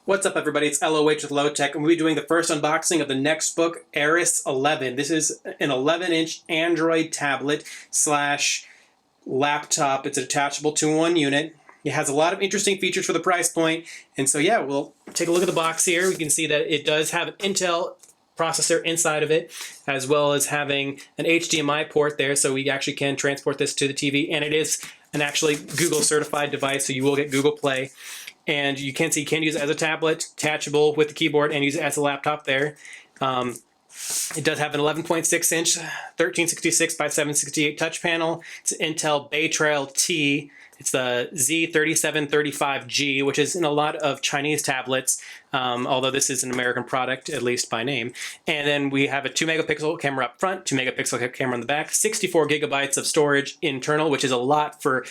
What's up, everybody? It's LOH with Low Tech, and we'll be doing the first unboxing of the Nextbook Aris 11. This is an 11-inch Android tablet slash laptop. It's a detachable 2-in-1 unit. It has a lot of interesting features for the price point, and so yeah, we'll take a look at the box here. We can see that it does have an Intel processor inside of it, as well as having an HDMI port there, so we actually can transport this to the TV, and it is an actually Google certified device, so you will get Google Play. And you can see you can use it as a tablet, detachable with the keyboard, and use it as a laptop there. It does have an 11.6-inch 1366 by 768 touch panel. It's an Intel Bay Trail T. It's the Z3735G, which is in a lot of Chinese tablets, although this is an American product, at least by name. And then we have a 2-megapixel camera up front, 2-megapixel camera on the back, 64 gigabytes of storage internal, which is a lot for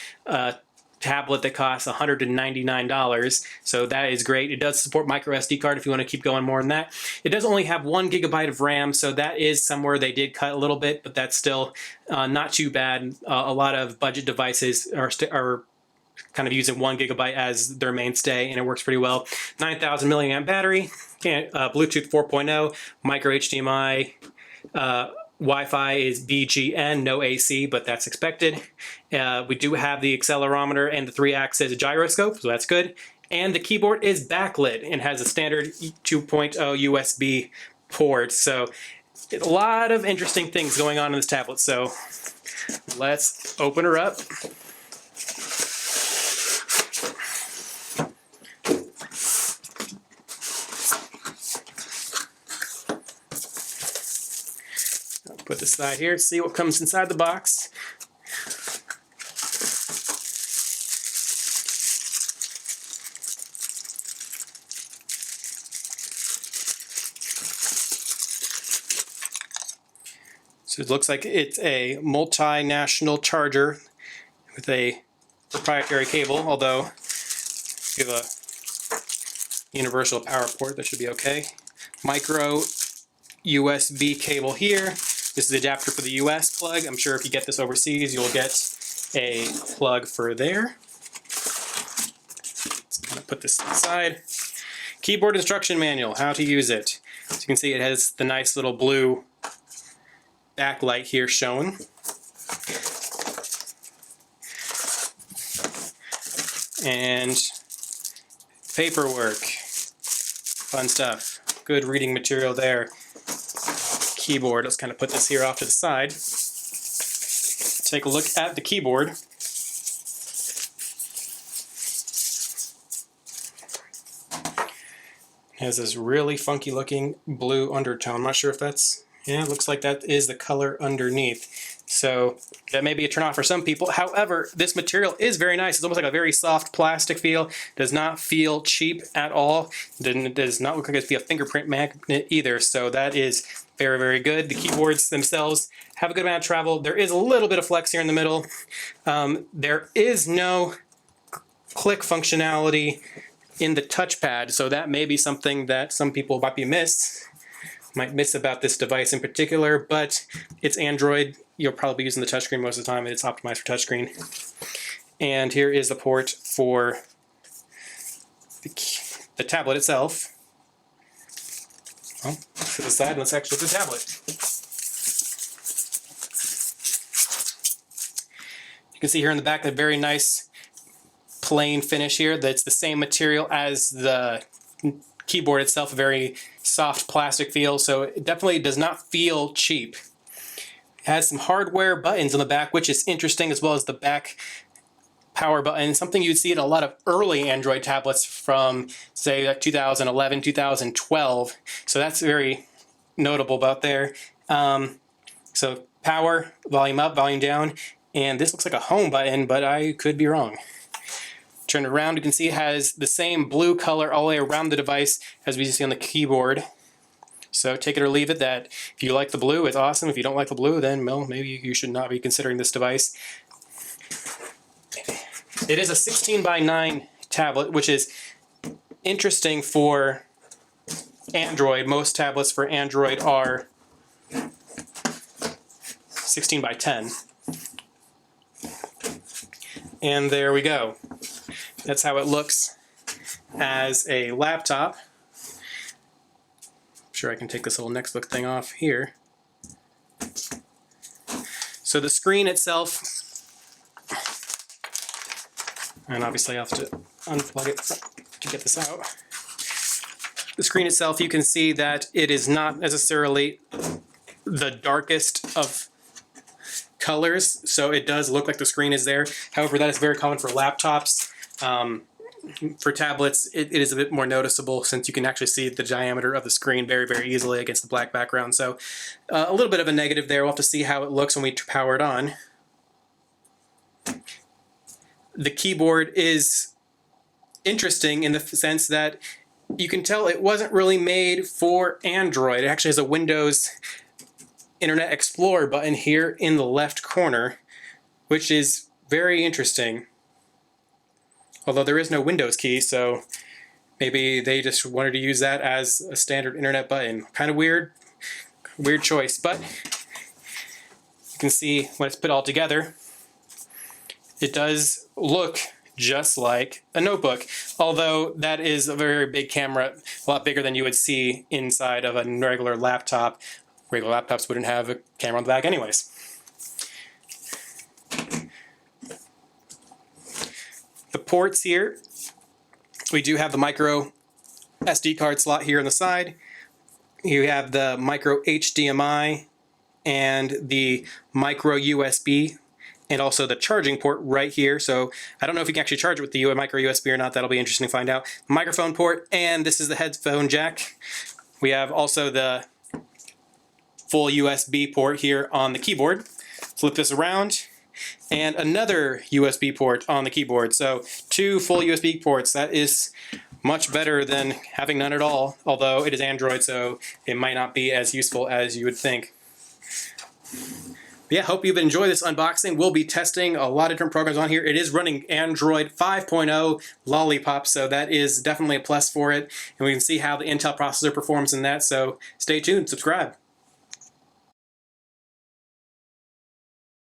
tablet that costs $199, so that is great. It does support micro SD card if you want to keep going more than that. It does only have 1 gigabyte of RAM, so that is somewhere they did cut a little bit, but that's still not too bad. A lot of budget devices are kind of using 1 gigabyte as their mainstay, and it works pretty well. 9,000 milliamp battery, Bluetooth 4.0, micro HDMI, Wi-Fi is BGN, no AC, but that's expected. We do have the accelerometer and the 3-axis gyroscope, so that's good. And the keyboard is backlit and has a standard 2.0 USB port. So a lot of interesting things going on in this tablet. So let's open her up. Put this aside here, see what comes inside the box. So it looks like it's a multinational charger with a proprietary cable, although if you have a universal power port, that should be okay. Micro USB cable here. This is the adapter for the US plug. I'm sure if you get this overseas, you'll get a plug for there. Let's kind of put this aside. Keyboard instruction manual, how to use it. As you can see, it has the nice little blue backlight here showing. And paperwork, fun stuff. Good reading material there. Keyboard. Let's kind of put this here off to the side. Take a look at the keyboard. It has this really funky looking blue undertone. I'm not sure if that's, yeah, it looks like that is the color underneath. So that may be a turn off for some people. However, this material is very nice. It's almost like a very soft plastic feel. Does not feel cheap at all. It does not look like it's a fingerprint magnet either. So that is very, very good. The keyboards themselves have a good amount of travel. There is a little bit of flex here in the middle. There is no click functionality in the touchpad, so that may be something that some people might miss about this device in particular, but it's Android. You'll probably be using the touchscreen most of the time, and it's optimized for touchscreen. And here is the port for the tablet itself. Well, to the side, let's actually look at the tablet. You can see here in the back a very nice plain finish here. That's the same material as the keyboard itself, a very soft plastic feel, so it definitely does not feel cheap. It has some hardware buttons on the back, which is interesting, as well as the back power button, something you'd see in a lot of early Android tablets from, say, like 2011, 2012. So that's very notable about there. So power, volume up, volume down, and this looks like a home button, but I could be wrong. Turn it around, you can see it has the same blue color all the way around the device as we see on the keyboard. So take it or leave it that if you like the blue, it's awesome. If you don't like the blue, then well, maybe you should not be considering this device. It is a 16:9 tablet, which is interesting for Android. Most tablets for Android are 16:10. And there we go. That's how it looks as a laptop. I'm sure I can take this little Nextbook thing off here. So the screen itself, and obviously I'll have to unplug it to get this out. The screen itself, you can see that it is not necessarily the darkest of colors, so it does look like the screen is there. However, that is very common for laptops. For tablets, it is a bit more noticeable since you can actually see the diameter of the screen very, very easily against the black background. So a little bit of a negative there. We'll have to see how it looks when we power it on. The keyboard is interesting in the sense that you can tell it wasn't really made for Android. It actually has a Windows Internet Explorer button here in the left corner, which is very interesting. Although there is no Windows key, so maybe they just wanted to use that as a standard internet button. Kind of weird choice, but you can see when it's put all together, it does look just like a notebook. Although that is a very big camera, a lot bigger than you would see inside of a regular laptop. Regular laptops wouldn't have a camera on the back anyways. The ports here, we do have the micro SD card slot here on the side. You have the micro HDMI and the micro USB, and also the charging port right here. So I don't know if you can actually charge it with the micro USB or not. That'll be interesting to find out. Microphone port, and this is the headphone jack. We have also the full USB port here on the keyboard. Flip this around, and another USB port on the keyboard. So 2 full USB ports. That is much better than having none at all, although it is Android, so it might not be as useful as you would think. But yeah, hope you've enjoyed this unboxing. We'll be testing a lot of different programs on here. It is running Android 5.0 Lollipop, so that is definitely a plus for it. And we can see how the Intel processor performs in that, so stay tuned, subscribe.